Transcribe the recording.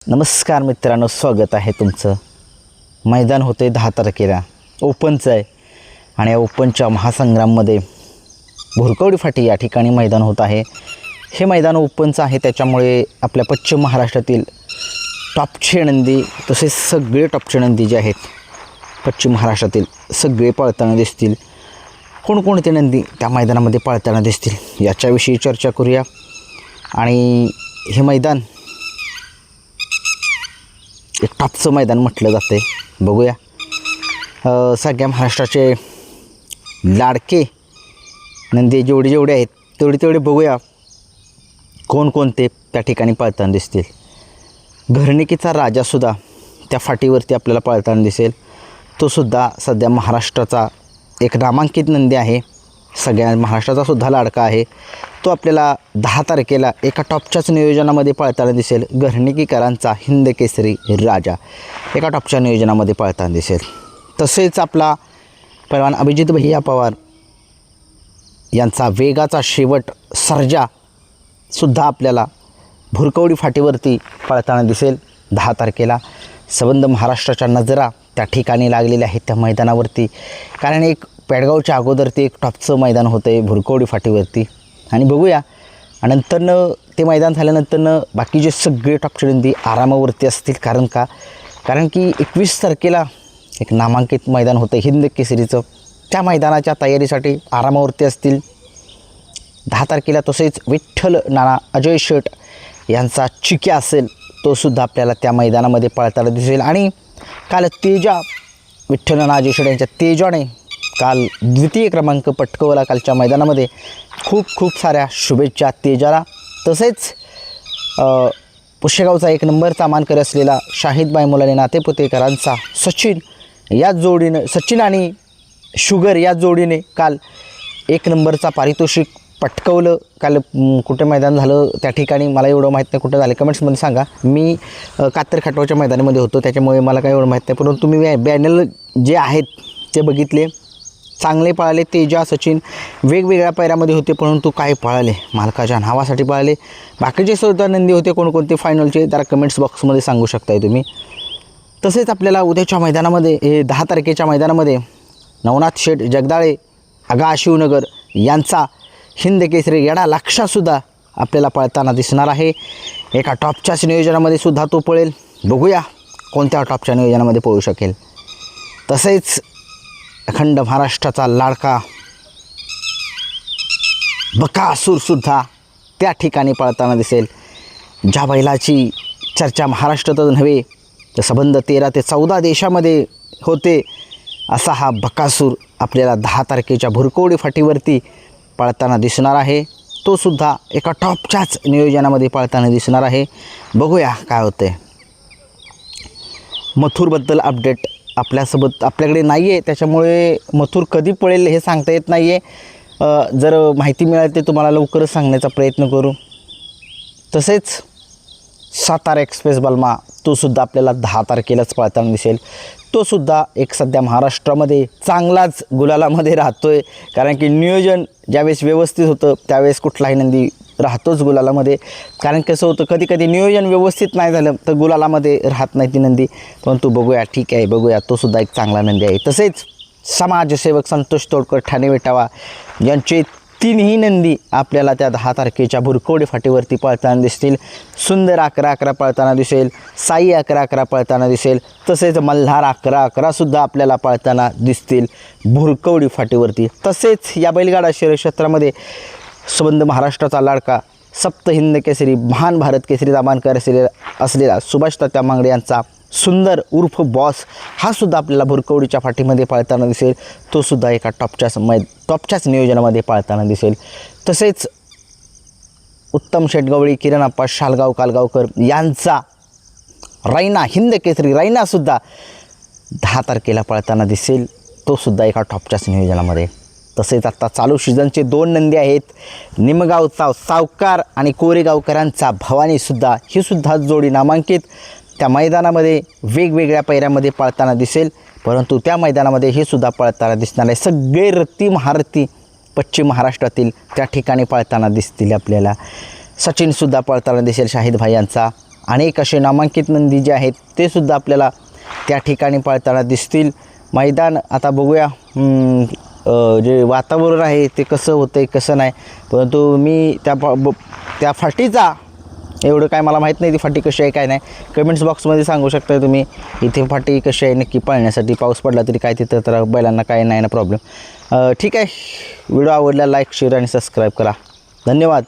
नमस्कार मित्रांनो, स्वागत आहे तुमचं. मैदान होते 10 तारखेला, ओपनचं आहे आणि या ओपनच्या महासंग्राममध्ये भुरकवडी फाटी या ठिकाणी मैदान होत आहे. हे मैदान ओपनचं आहे, त्याच्यामुळे आपल्या पश्चिम महाराष्ट्रातील टॉपचे नंदी तसेच सगळे टॉपचे नंदी जे आहेत पश्चिम महाराष्ट्रातील सगळे पळताना दिसतील. कोणकोणते नंदी त्या मैदानामध्ये पळताना दिसतील याच्याविषयी चर्चा करूया. आणि हे मैदान एक टॉपचं मैदान म्हटलं जातं आहे. बघूया सगळ्या महाराष्ट्राचे लाडके नंदी जेवढे आहेत तेवढे बघूया कोणकोणते त्या ठिकाणी पळताना दिसतील. घरणिकीचा राजासुद्धा त्या फाटीवरती आपल्याला पळताना दिसेल. तो सुद्धा सध्या महाराष्ट्राचा एक नामांकित नंदी आहे, सगळ्या महाराष्ट्राचा सुद्धा लाडका आहे. तो आपल्याला 10 तारखेला एका टॉपच्याच नियोजनामध्ये पळताना दिसेल. घरणिकीकरांचा हिंद केसरी राजा एका टॉपच्या नियोजनामध्ये पळताना दिसेल. तसेच आपला पैलवान अभिजित भैया पवार यांचा वेगाचा शेवट सर्जा सुद्धा आपल्याला भुरकवडी फाटीवरती पळताना दिसेल 10 तारखेला. संबंध महाराष्ट्राच्या नजरा त्या ठिकाणी लागलेल्या आहेत त्या मैदानावरती, कारण एक पेडगावच्या अगोदर ते एक टॉपचं मैदान होतं आहे भुरकवडी फाटीवरती. आणि बघूया नंतरनं ते मैदान झाल्यानंतरनं बाकीचे सगळे टॉपचे नंदी आरामावरती असतील. कारण की 21 तारखेला एक नामांकित मैदान होतं हिंद केसरीचं, त्या मैदानाच्या तयारीसाठी आरामावरती असतील. 10 तारखेला तसेच विठ्ठल नाना अजय शेठ यांचा चिक्या असेल, तो सुद्धा आपल्याला त्या मैदानामध्ये पळताना दिसेल. आणि काल तेजा विठ्ठल नाना अजय शेठ यांच्या तेजाने काल द्वितीय क्रमांक पटकवला कालच्या मैदानामध्ये. खूप साऱ्या शुभेच्छा तेजाला. तसेच पुशेगावचा 1 नंबरचा मानकरी असलेला शाहिद बाई मुलानी नातेपुतेकरांचा सचिन आणि शुगर या जोडीने काल 1 नंबरचा पारितोषिक पटकवलं. काल कुठे मैदान झालं त्या ठिकाणी मला एवढं माहीत नाही, कुठं झालं कमेंट्समध्ये सांगा. मी कातर खटवाच्या मैदानामध्ये होतो, त्याच्यामुळे मला काही एवढं माहीत नाही. परंतु मी बॅनर जे आहेत ते बघितले, चांगले पळाले. तेजा सचिन वेगवेगळ्या पैऱ्यामध्ये होते, परंतु काय पळाले, मालकाच्या नावासाठी पळाले. बाकीचे सुद्धा नंदी होते कोणकोणते फायनलचे, जरा कमेंट्स बॉक्समध्ये सांगू शकताय तुम्ही. तसेच आपल्याला उद्याच्या मैदानामध्ये 10 तारखेच्या मैदानामध्ये नवनाथ शेठ जगदाळे आगा शिवनगर यांचा हिंद केसरी येडा लक्षासुद्धा आपल्याला पळताना दिसणार आहे. एका टॉपच्याच नियोजनामध्ये सुद्धा तो पळेल. बघूया कोणत्या टॉपच्या नियोजनामध्ये पळू शकेल. तसेच अखंड महाराष्ट्राचा लाडका बकासूरसुद्धा त्या ठिकाणी पळताना दिसेल. ज्या बैलाची चर्चा महाराष्ट्रातच नव्हे तर संबंध 13 ते 14 देशामध्ये होते, असा हा बकासूर आपल्याला 10 तारखेच्या भुरकवडी फाटीवरती पळताना दिसणार आहे. तो सुद्धा एका टॉपच्याच नियोजनामध्ये पळताना दिसणार आहे. बघूया काय होतं आहे. मथुरबद्दल अपडेट आपल्याकडे नाही आहे, त्याच्यामुळे मथुर कधी पळेल हे सांगता येत नाही आहे. जर माहिती मिळाली तर तुम्हाला लवकरच सांगण्याचा प्रयत्न करू. तसेच सातारा एक्सप्रेस बलमा तो सुद्धा आपल्याला 10 तारखेलाच पळताना दिसेल. तो सुद्धा एक सध्या महाराष्ट्रामध्ये चांगलाच गुलालामध्ये राहतो आहे, कारण की नियोजन ज्यावेळेस व्यवस्थित होतं त्यावेळेस कुठलाही नंदी राहतोच गुलालामध्ये. कारण कसं होतं, कधी नियोजन व्यवस्थित नाही झालं तर गुलालामध्ये राहत नाही ती नंदी. परंतु बघूया, ठीक आहे, बघूया, तो सुद्धा एक चांगला नंदी आहे. तसेच समाजसेवक संतोष तोडकर ठाणे विटावा यांचे 3ही नंदी आपल्याला त्या 10 तारखेच्या भुरकवडी फाटीवरती पळताना दिसतील. सुंदर 11-11 पळताना दिसेल, साई 11-11 पळताना दिसेल. तसेच मल्हार 11-11 सुद्धा आपल्याला पळताना दिसतील भुरकवडी फाटीवरती. तसेच या बैलगाडा शर्यत क्षेत्रामध्ये संबंध महाराष्ट्राचा लाडका सप्त हिंद केसरी महान भारत केसरीचा मानकर असलेला सुभाष तात्या मांगडे यांचा सुंदर उर्फ बॉस हा सुद्धा आपल्याला भुरकवडीच्या फाटीमध्ये पळताना दिसेल. तो सुद्धा एका टॉपच्याच नियोजनामध्ये पळताना दिसेल. तसेच उत्तम शेटगवळी किरणप्पा शालगाव कालगावकर यांचा रैना हिंद केसरी रैनासुद्धा 10 तारखेला पळताना दिसेल. तो सुद्धा एका टॉपच्याच नियोजनामध्ये. तसेच आत्ता चालू सीझनचे 2 नंदी आहेत, निमगावचा सावकार आणि कोरेगावकरांचा भवानीसुद्धा, ही सुद्धा जोडी नामांकित त्या मैदानामध्ये वेगवेगळ्या पैऱ्यामध्ये पळताना दिसेल. परंतु त्या मैदानामध्ये हे सुद्धा पळताना दिसणार आहे. सगळे रत्ती महारथी पश्चिम महाराष्ट्रातील त्या ठिकाणी पळताना दिसतील आपल्याला. सचिनसुद्धा पळताना दिसेल शाहिद भाई यांचा. अनेक असे नामांकित नंदी जे आहेत ते सुद्धा आपल्याला त्या ठिकाणी पळताना दिसतील. मैदान आता बघूया जे वातावरण आहे ते कसं होतं आहे कसं नाही, परंतु मी त्या फाटीचा एवढं काय मला माहीत नाही ती फाटी कशी आहे काय नाही. कमेंट्स बॉक्समध्ये सांगू शकता तुम्ही इथे फाटी कशी आहे नक्की पाळण्यासाठी. पाऊस पडला तरी काय तिथं तर बैलांना काय नाही ना प्रॉब्लेम. ठीक आहे, व्हिडिओ आवडला लाईक शेअर आणि सबस्क्राईब करा. धन्यवाद.